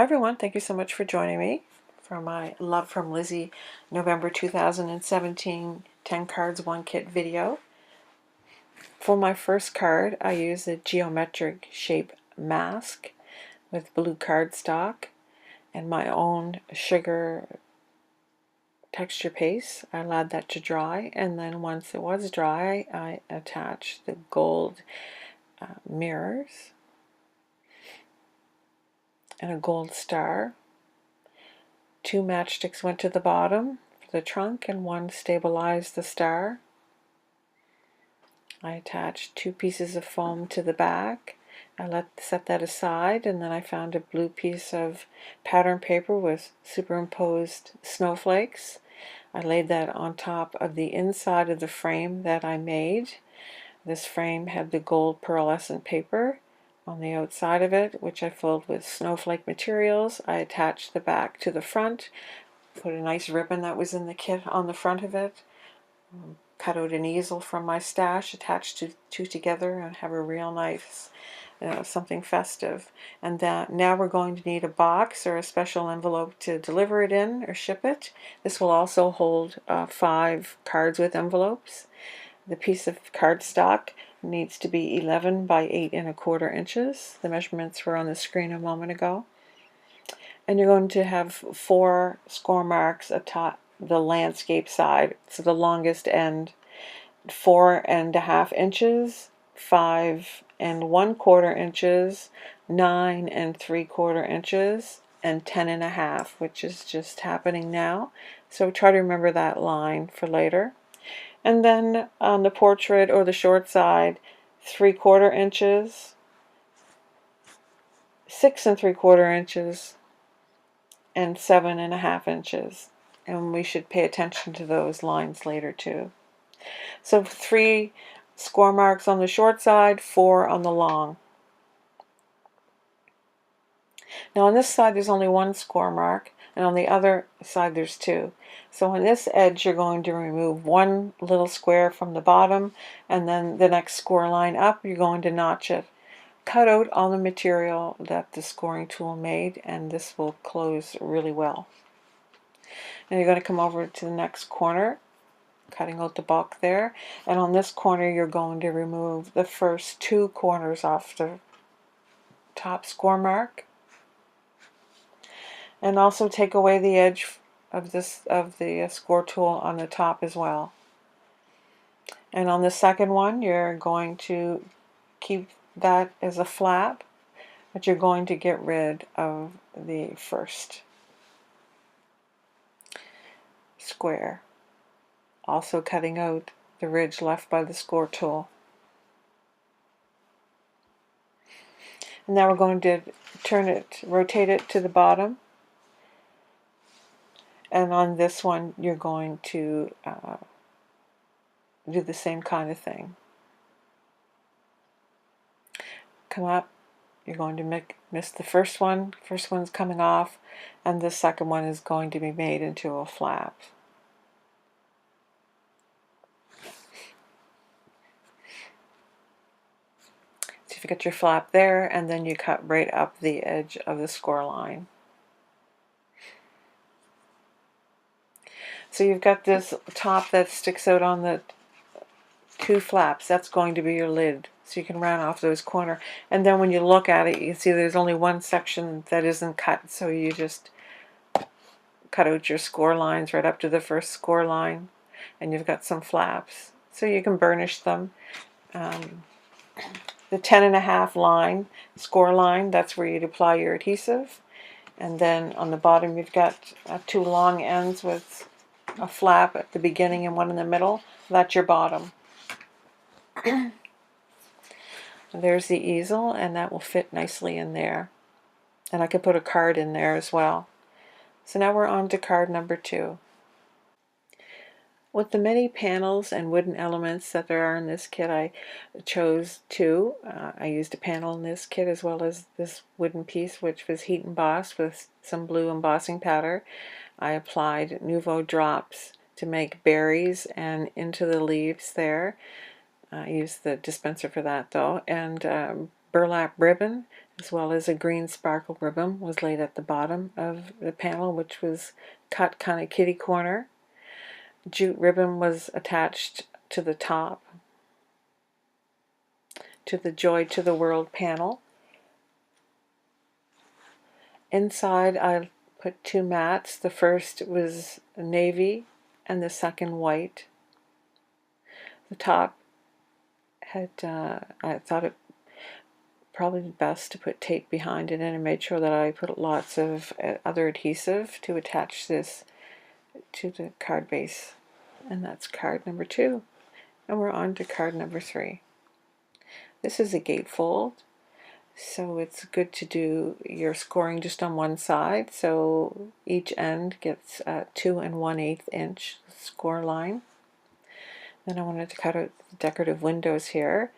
Hi everyone, thank you so much for joining me for my Love from Lizi November 2017 10 cards 1 kit video. For my first card I used a geometric shape mask with blue cardstock and my own sugar texture paste. I allowed that to dry, and then once it was dry I attached the gold mirrors and a gold star. 2 matchsticks went to the bottom for the trunk and 1 stabilized the star. I attached 2 pieces of foam to the back. I set that aside, and then I found a blue piece of pattern paper with superimposed snowflakes. I laid that on top of the inside of the frame that I made. This frame had the gold pearlescent paper on the outside of it, which I filled with snowflake materials. I attached the back to the front, put a nice ribbon that was in the kit on the front of it, cut out an easel from my stash, attached two together, and have a real nice something festive. And that now we're going to need a box or a special envelope to deliver it in or ship it. This will also hold 5 cards with envelopes. The piece of cardstock needs to be 11 by 8 1/4 inches. The measurements were on the screen a moment ago. And you're going to have 4 score marks atop the landscape side, so the longest end, 4.5 inches, 5 1/4 inches, 9 3/4 inches, and 10.5, which is just happening now. So try to remember that line for later. And then on the portrait or the short side, 3/4 inches, 6 3/4 inches, and 7.5 inches. And we should pay attention to those lines later too. So 3 score marks on the short side, 4 on the long. Now on this side there's only 1 score mark, and on the other side there's 2. So on this edge you're going to remove 1 little square from the bottom, and then the next score line up you're going to notch it. Cut out all the material that the scoring tool made, and this will close really well. Now you're going to come over to the next corner, cutting out the bulk there, and on this corner you're going to remove the first 2 corners off the top score mark, and also take away the edge of the score tool on the top as well. And on the second one you're going to keep that as a flap, but you're going to get rid of the first square, also cutting out the ridge left by the score tool. And now we're going to rotate it to the bottom, and on this one you're going to do the same kind of thing. Come up, you're going to miss the first one's coming off, and the second one is going to be made into a flap. So you get your flap there, and then you cut right up the edge of the score line. So you've got this top that sticks out on the 2 flaps. That's going to be your lid, so you can round off those corners. And then when you look at it, you can see there's only 1 section that isn't cut, so you just cut out your score lines right up to the first score line, and you've got some flaps, so you can burnish them. The 10.5 line, score line, that's where you'd apply your adhesive. And then on the bottom you've got 2 long ends with a flap at the beginning and 1 in the middle. That's your bottom. There's the easel, and that will fit nicely in there. And I could put a card in there as well. So now we're on to card number 2. With the many panels and wooden elements that there are in this kit, I chose 2. I used a panel in this kit as well as this wooden piece, which was heat embossed with some blue embossing powder. I applied Nuvo drops to make berries and into the leaves there. I used the dispenser for that though, and burlap ribbon, as well as a green sparkle ribbon was laid at the bottom of the panel, which was cut kind of kitty corner. Jute ribbon was attached to the top, to the Joy to the World panel. Inside I put two mats. The first was navy and the second white. The top had, I thought it probably best to put tape behind it, and I made sure that I put lots of other adhesive to attach this to the card base. And that's card number 2. And we're on to card number 3. This is a gatefold, so it's good to do your scoring just on one side, so each end gets 2 1/8 inch score line. Then I wanted to cut out the decorative windows here.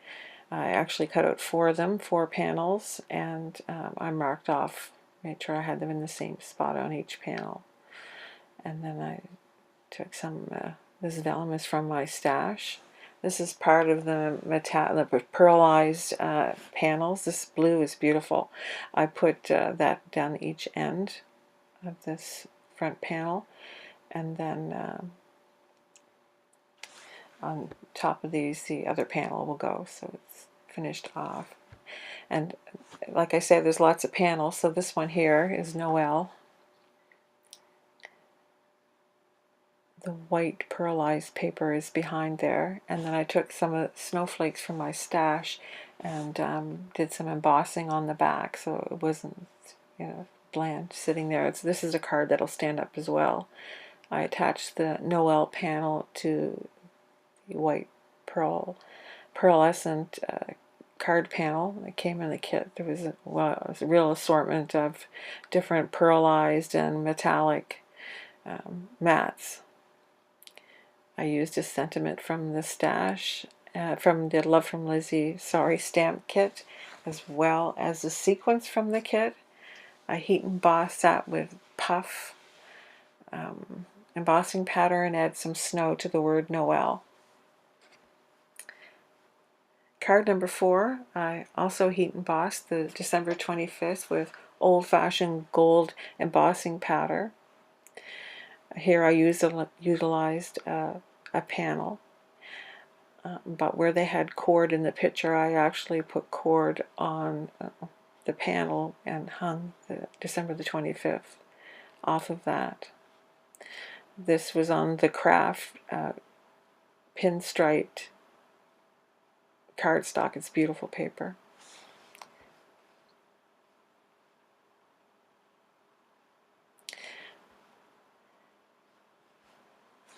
I actually cut out 4 of them, 4 panels, and I marked off, made sure I had them in the same spot on each panel. And then I took some, this vellum is from my stash. This is part of the pearlized panels. This blue is beautiful. I put that down each end of this front panel, and then on top of these the other panel will go, so it's finished off. And like I said, there's lots of panels, so this one here is Noel. The white pearlized paper is behind there, and then I took some of the snowflakes from my stash and did some embossing on the back, so it wasn't, you know, bland sitting there. This is a card that'll stand up as well. I attached the Noel panel to the white pearlescent card panel that came in the kit. There was it was a real assortment of different pearlized and metallic mats. I used a sentiment from the stash, from the Love from Lizi stamp kit, as well as a sequence from the kit. I heat embossed that with puff embossing pattern, add some snow to the word Noel. Card number 4, I also heat embossed the December 25th with old-fashioned gold embossing powder. Here I utilized a panel, but where they had cord in the picture, I actually put cord on the panel and hung the December the 25th off of that. This was on the craft pinstriped cardstock. It's beautiful paper.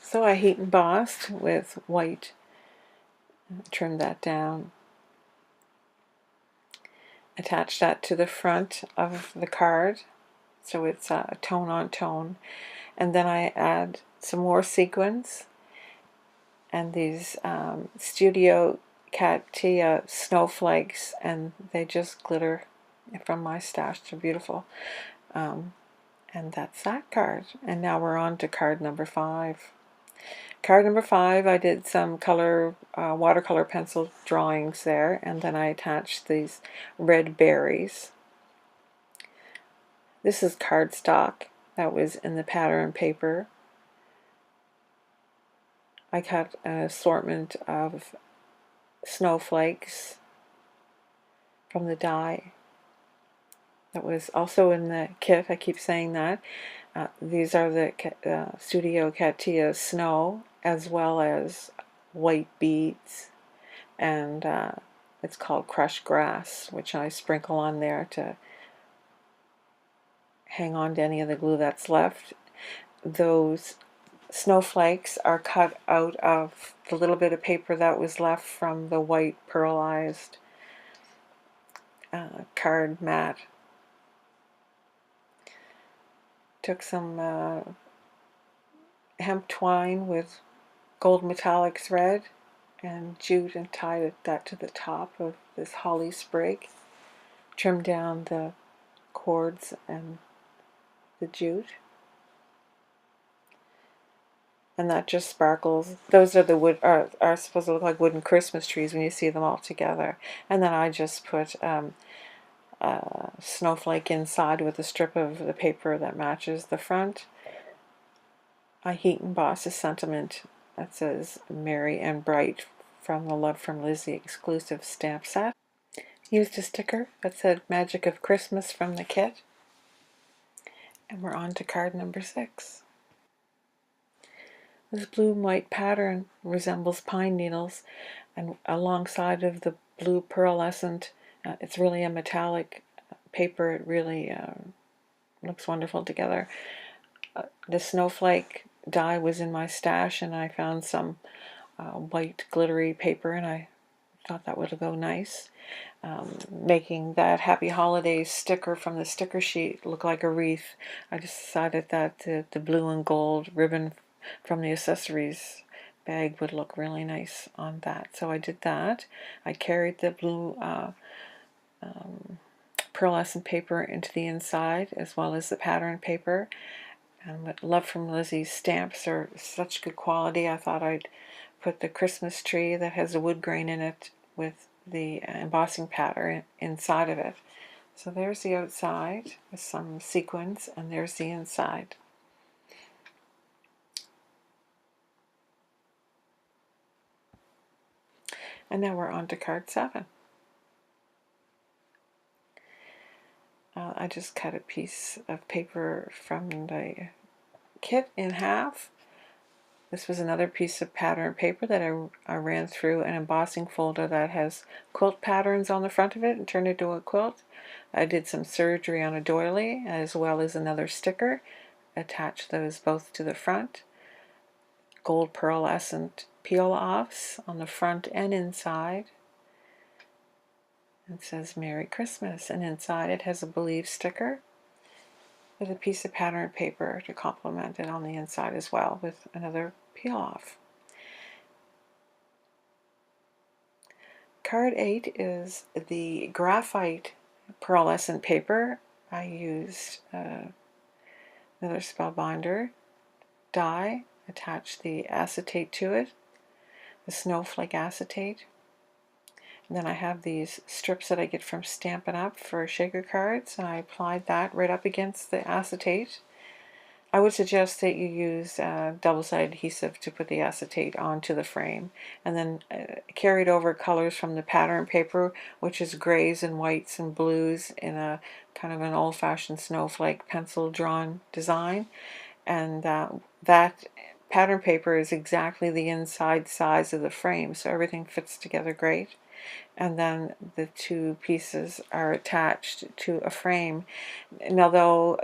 So I heat embossed with white, trim that down, attach that to the front of the card so it's tone on tone, and then I add some more sequins and these Studio Katia snowflakes, and they just glitter from my stash. They're beautiful. And that's that card. And now we're on to card number 5. Card number 5, I did some color, watercolor pencil drawings there, and then I attached these red berries. This is cardstock that was in the pattern paper. I cut an assortment of snowflakes from the die that was also in the kit. I keep saying that. These are the Studio Katia snow, as well as white beads, and it's called crushed grass, which I sprinkle on there to hang on to any of the glue that's left. Those snowflakes are cut out of the little bit of paper that was left from the white pearlized card mat. Took some hemp twine with gold metallic thread and jute and tied that to the top of this holly sprig. Trimmed down the cords and the jute. And that just sparkles. Those are the wood are supposed to look like wooden Christmas trees when you see them all together. And then I just put snowflake inside with a strip of the paper that matches the front. I heat emboss a sentiment that says Merry and Bright from the Love from Lizi exclusive stamp set. Used a sticker that said Magic of Christmas from the kit. And we're on to card number 6. This blue and white pattern resembles pine needles, and alongside of the blue pearlescent, it's really a metallic paper. It really looks wonderful together. The snowflake die was in my stash, and I found some white glittery paper, and I thought that would go nice. Making that Happy Holidays sticker from the sticker sheet look like a wreath, I just decided that the blue and gold ribbon from the accessories bag would look really nice on that. So I did that. I carried the blue pearlescent paper into the inside, as well as the pattern paper. And with Love from Lizi's stamps are such good quality, I thought I'd put the Christmas tree that has a wood grain in it with the embossing pattern inside of it. So there's the outside with some sequins, and there's the inside. And now we're on to card 7. I just cut a piece of paper from the kit in half. This was another piece of pattern paper that I ran through an embossing folder that has quilt patterns on the front of it and turned it into a quilt. I did some surgery on a doily as well as another sticker. Attached those both to the front. Gold pearlescent peel-offs on the front and inside. It says Merry Christmas, and inside it has a Believe sticker with a piece of pattern paper to complement it on the inside as well with another peel-off. Card 8 is the graphite pearlescent paper. I used another Spellbinder die, attached the acetate to it, the snowflake acetate. And then I have these strips that I get from Stampin' Up! For shaker cards, and I applied that right up against the acetate. I would suggest that you use double-sided adhesive to put the acetate onto the frame, and then carried over colors from the pattern paper, which is grays and whites and blues in a kind of an old-fashioned snowflake pencil-drawn design. And that pattern paper is exactly the inside size of the frame, so everything fits together great. And then the two pieces are attached to a frame. Now, though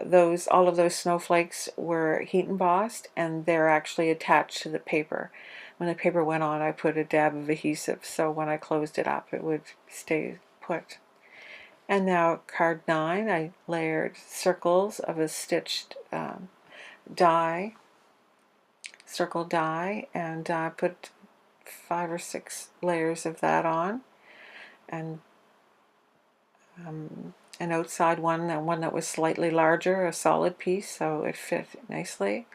all of those snowflakes were heat embossed, and they're actually attached to the paper. When the paper went on, I put a dab of adhesive, so when I closed it up, it would stay put. And now card 9, I layered circles of a stitched die, circle die, and put 5 or 6 layers of that on. And an outside one, and one that was slightly larger, a solid piece, so it fit nicely.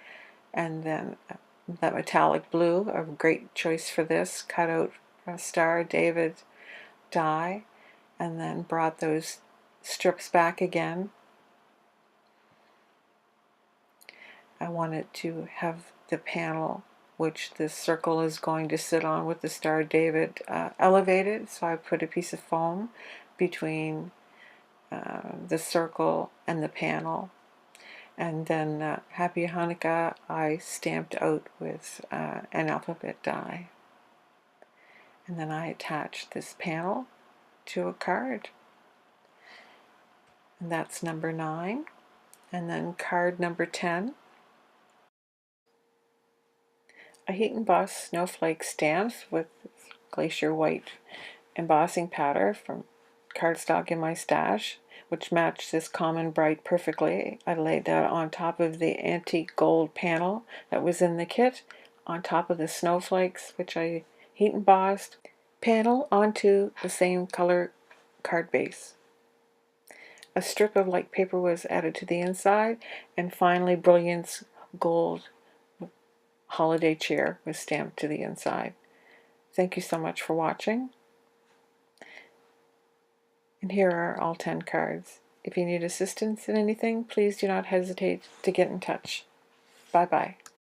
And then that metallic blue, a great choice for this, cut out a Star David die, and then brought those strips back again. I wanted to have the panel which this circle is going to sit on with the Star David elevated, so I put a piece of foam between the circle and the panel. And then Happy Hanukkah I stamped out with an alphabet die. And then I attached this panel to a card. And that's number 9. And then card number 10. I heat embossed snowflake stamps with glacier white embossing pattern from cardstock in my stash, which matched this common bright perfectly. I laid that on top of the antique gold panel that was in the kit, on top of the snowflakes, which I heat embossed, panel onto the same color card base. A strip of light paper was added to the inside, and finally Brilliance Gold Holiday Cheer was stamped to the inside. Thank you so much for watching. And here are all 10 cards. If you need assistance in anything, please do not hesitate to get in touch. Bye-bye.